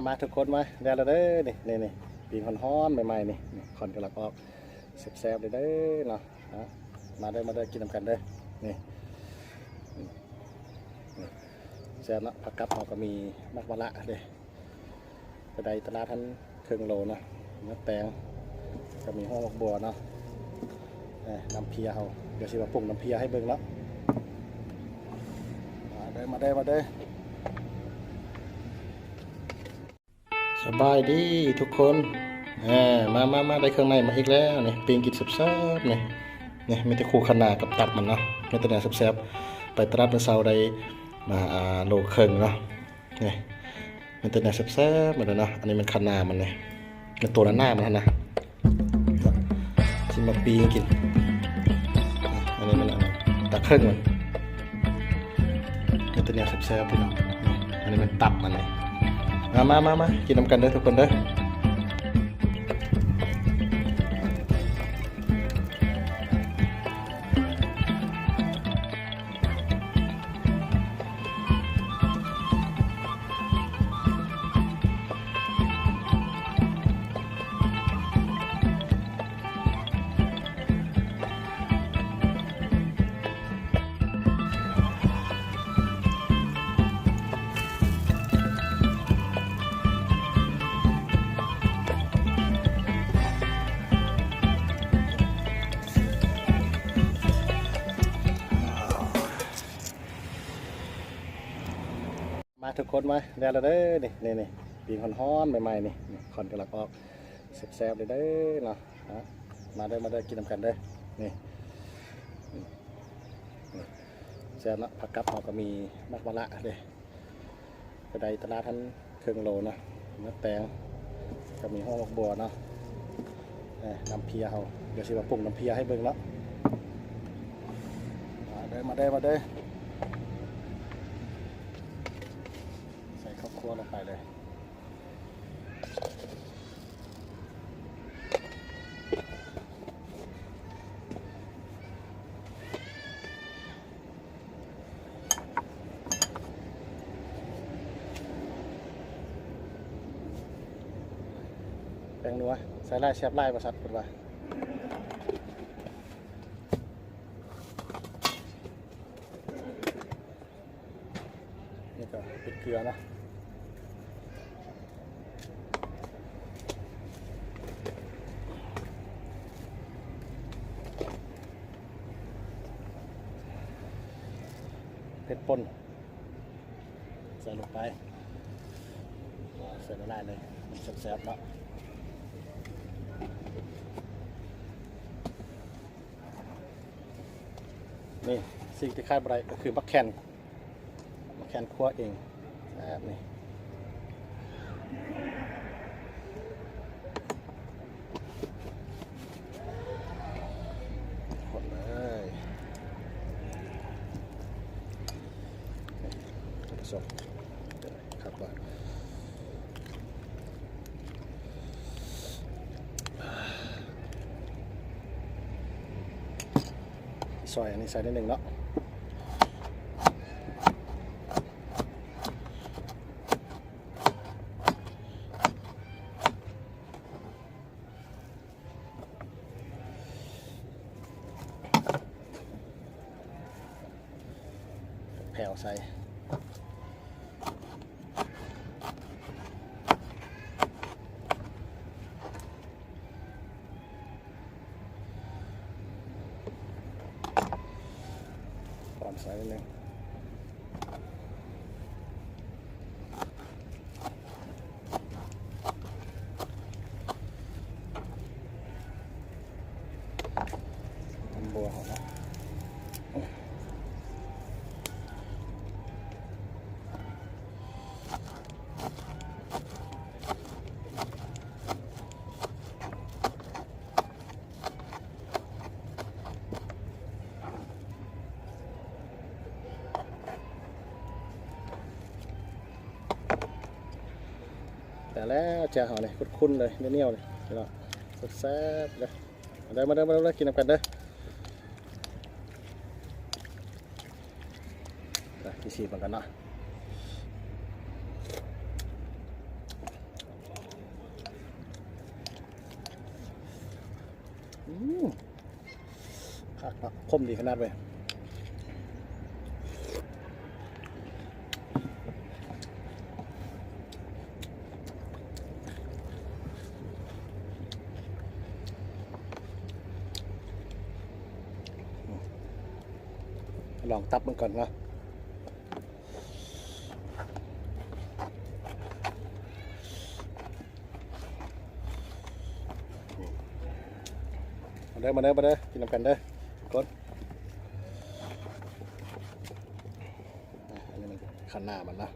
มาทุกคนมาเดี๋ยวเราเด้อนี่ปีนฮ้อนใหม่ๆนี่คอนกำลังออกแซ่บๆเลยเด้อเนาะมาเด้อกินน้ำกันเด้อนี่แซ่บเนาะผักกับเราก็มีมักมะละเด้ไปได้ตลาดท่านครึ่งโลเนาะมะแตงก็มีห้องบัวเนาะน้ำเพียเขาเดี๋ยวสิมาปรุงน้ำเพียให้เบิ่งเนาะมาเด้อสบายดีทุกคนมาได้เครื่องในมาอีกแล้วนี่ปิ้งกินแซ่บๆนี่ไม่แต่คู่ขนากับตับมันเนาะไม่แต่เนื้อแซ่บๆไปตลาดเมื่อเช้าได้มาโลครึ่งเนาะนี่ไม่แต่เนื้อแซ่บๆเหมือนเนาะอันนี้มันขนามันเนี่ยมันตัวหน้ามันนะชิมมาปิ้งกินอันนี้มันตักครึ่งมันไม่แต่เนื้อแซ่บๆพี่น้องอันนี้มันตับมันเลยมากินน้ำกันเด้อทุกคนเด้อมาทุกคนมาเดี๋ยวเราเด้อนี่ปีนฮ้อนใหม่ๆนี่คอนกำลังออกแซ่บๆเลยเด้อเนาะมาเด้อกินน้ำกันเด้อนี่แซ่บเนาะผักกับเราก็มีมักมะละเด้ไปได้ตลาดท่านครึ่งโลเนาะมะแตงก็มีห้องบัวเนาะน้ำเพียเขาเดี๋ยวสิมาปรุงน้ำเพียให้เบิ่งเนาะมาเด้อใส่ข้าวคั่วลงไปเลยแป้งนัวใส่ไล่แซ่บไล่ประสัดเป็นว่านี่ก็ปิดเกลือนะเผ็ดป่นใส่ลงไปใส่ละลายเลยมันแซ่บๆเนาะนี่สิ่งที่คาดอะไรก็คือมะแคนคั่วเองแบบนี้คนเลยผสมครับว่าซอยอันนี้ใส่นิดนึงเนาะแผ่วใส่ใส่นิดนึงบัวหอมแต่แล้วแจ่วหอมเลยคุ้นๆเลยเนี้ยวๆเลยเนาะแซ่บเลยมาเด้อกินน้ำกันเด้อที่ชีพเหมือนกันเนาะ มดีขนาดเลยลองตับมันก่อนนะมาเด้อกินน้ำกันเด้อก้นอันนี้มันขันหน้ามันนะ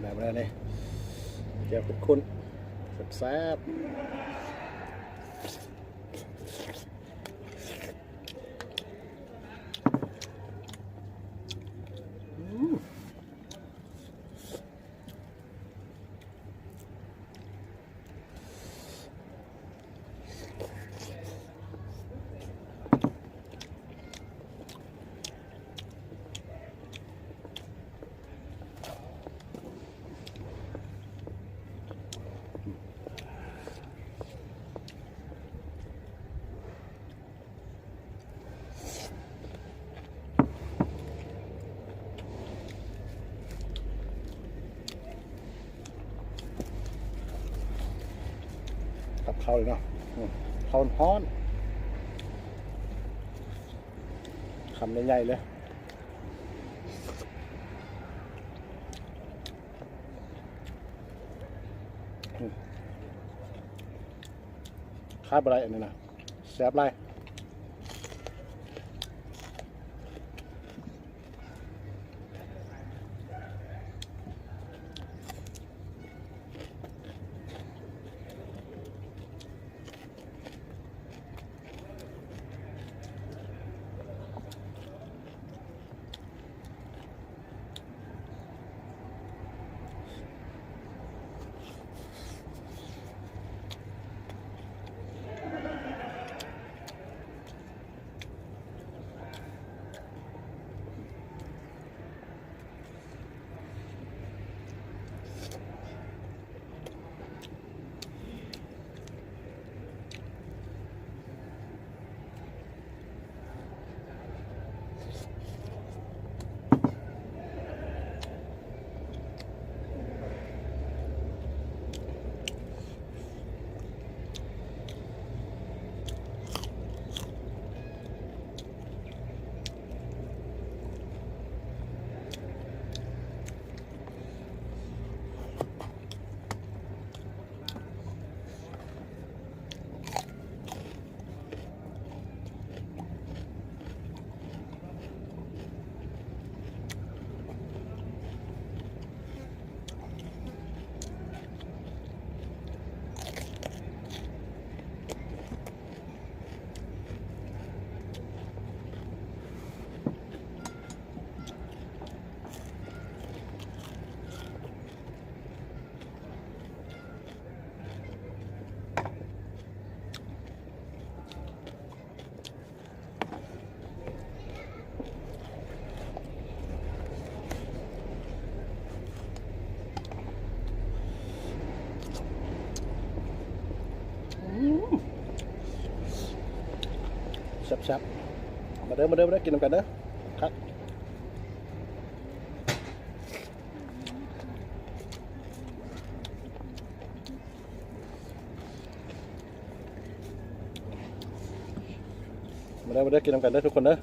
มาเลยนี่เดี๋ยวคุณแซ่บกับข้าวเลยเนาะข้าวฮ้อนคำใหญ่ๆเลยคาบอะไรอันนี้นะแซ่บไรแซ่บๆมาเด้อกินน้ำกันเด้อครับมาเด้อกินน้ำกันเด้อทุกคนเด้อ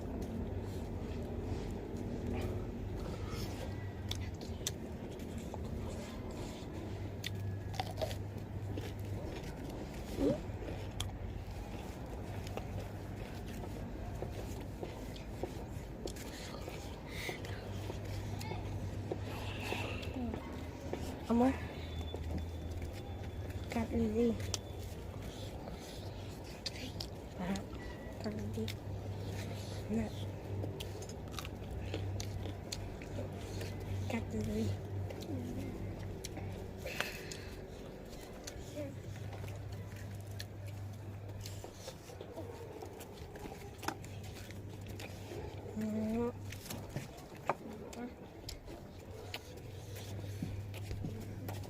เอามากัดเลยดิกัดเลยดิน่ะกัดเลย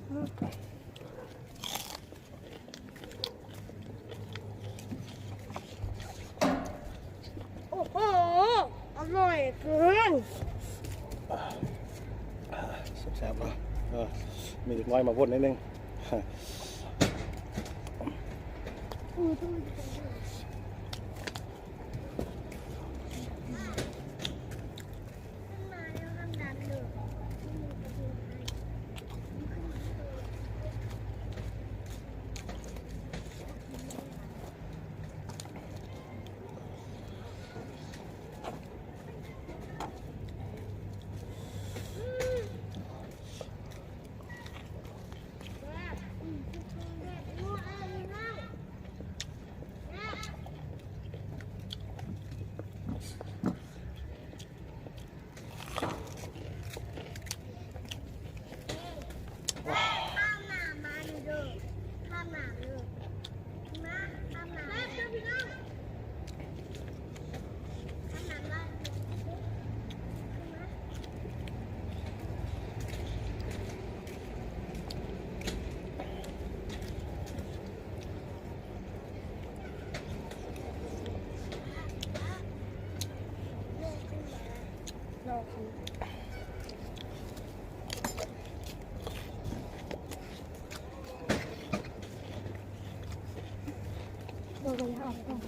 โอ้โหอร่อยเกิน แซ่บๆเนาะมีเด็กน้อยมาวนนิดนึง รอคุณโดนเลยออกก่อน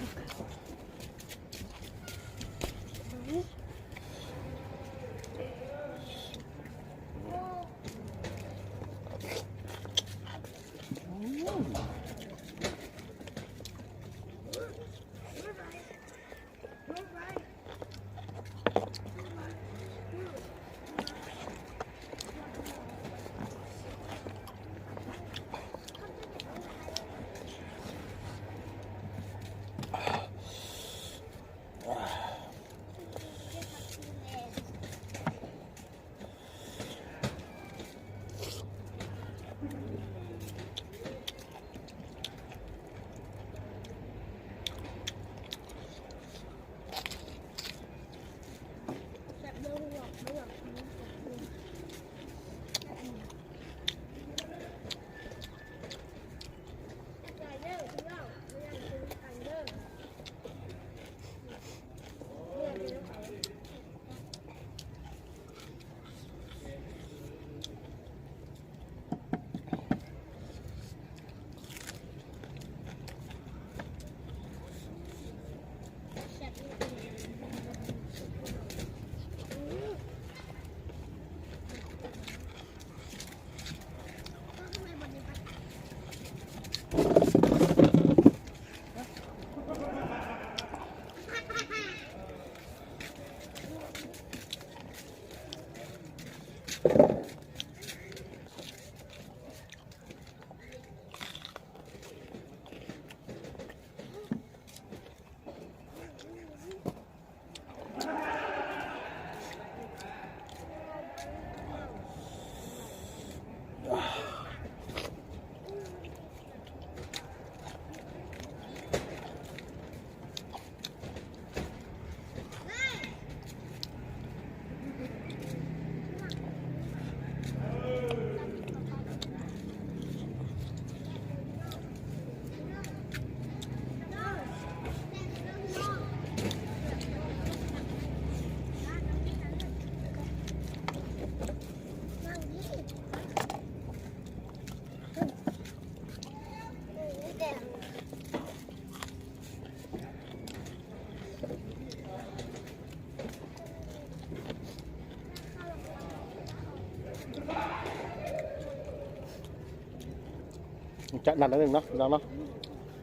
จะหนักนิดนึงเนาะน้องเนาะ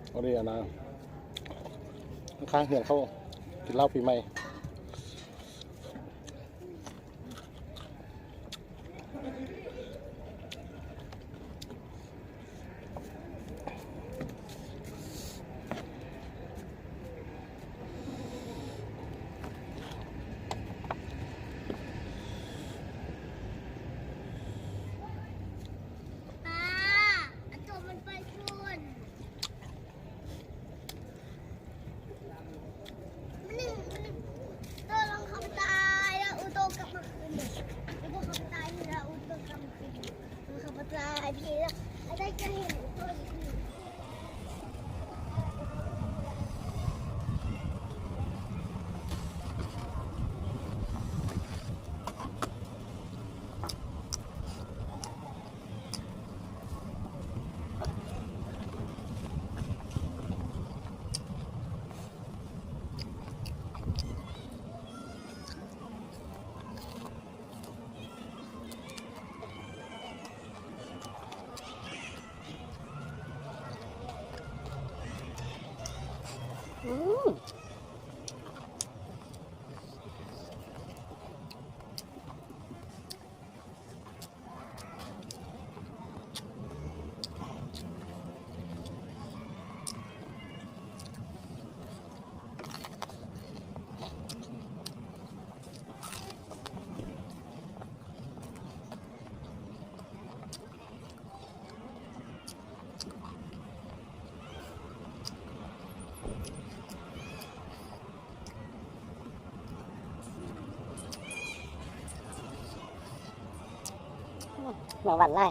เอาดีนะข้างเหี่ยงเข้ากินเหล้าปีใหม่ ลายทีแล้วได้จะเห็นตัวอีก เหมือนวันไล่